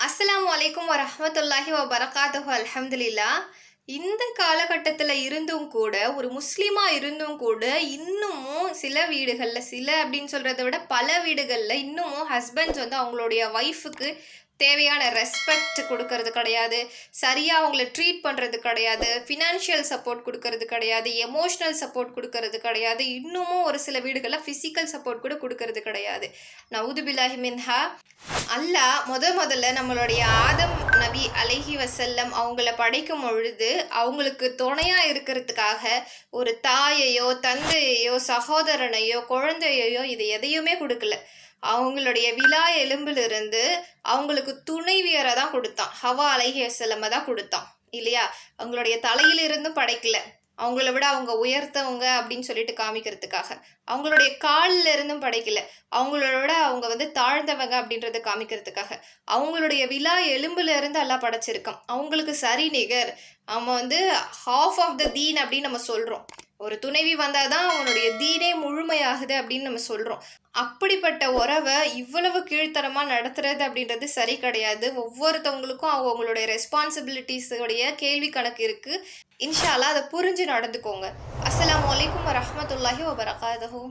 அஸ்ஸலாமு அலைக்கும் வரஹ்மத்துல்லாஹி வபரகாத்துஹு. அல்ஹம்துலில்லாஹ். இந்த காலகட்டத்தில் இருந்தும் கூட, ஒரு முஸ்லீமா இருந்தும் கூட, இன்னமும் சில வீடுகள்ல, சில அப்படின்னு சொல்றத விட பல வீடுகள்ல இன்னமும் ஹஸ்பண்ட்ஸ் வந்து அவங்களுடைய ஒய்ஃபுக்கு தேவையான ரெஸ்பெக்ட் கொடுக்கறது கிடையாது. சரியா அவங்கள ட்ரீட் பண்றது கிடையாது. ஃபினான்ஷியல் சப்போர்ட் கொடுக்கறது கிடையாது. எமோஷனல் சப்போர்ட் கொடுக்கறது கிடையாது. இன்னமும் ஒரு சில வீடுகள்ல ஃபிசிக்கல் சப்போர்ட் கூட கொடுக்கறது கிடையாது. நவுது பில்லாஹி மின்ஹா. அல்லாஹ் முதல்ல நம்மளுடைய ஆதம் நபி அலைஹி வஸல்லம் அவங்கள படைக்கும் பொழுது அவங்களுக்கு துணையா இருக்கிறதுக்காக ஒரு தாயையோ தந்தையையோ சகோதரனையோ குழந்தையையோ இது எதையுமே கொடுக்கல. அவங்களுடைய விலா எலும்பிலிருந்து அவங்களுக்கு துணைவியரை தான் கொடுத்தான். ஹவா அலைஹி வஸல்லம் தான் கொடுத்தான் இல்லையா? அவங்களுடைய தலையிலிருந்தும் படைக்கல. அவங்கள விட அவங்க உயர்த்தவங்க அப்படின்னு சொல்லிட்டு காமிக்கிறதுக்காக. அவங்களுடைய காலில் இருந்தும் படைக்கல. அவங்களோட அவங்க வந்து தாழ்ந்தவங்க அப்படின்றத காமிக்கிறதுக்காக. அவங்களுடைய விலா எலும்புல இருந்து எல்லாம் படைச்சிருக்கான். அவங்களுக்கு சரி நிகர். அவன் வந்து ஹாஃப் ஆஃப் த தீன் அப்படின்னு நம்ம சொல்கிறோம். ஒரு துணைவி வந்தால் தான் அவனுடைய தீனே முழுமையாகுது அப்படின்னு நம்ம சொல்கிறோம். அப்படிப்பட்ட உறவை இவ்வளவு கீழ்த்தரமாக நடத்துறது அப்படின்றது சரி கிடையாது. ஒவ்வொருத்தவங்களுக்கும் அவங்களுடைய ரெஸ்பான்சிபிலிட்டிஸோடைய கேள்வி கணக்கு இருக்குது. இன்ஷா அல்லாஹ் அதை புரிஞ்சு நடந்துக்கோங்க. அஸ்ஸலாமு அலைக்கும் வரஹ்மத்துல்லாஹி வபரகாத்துஹு.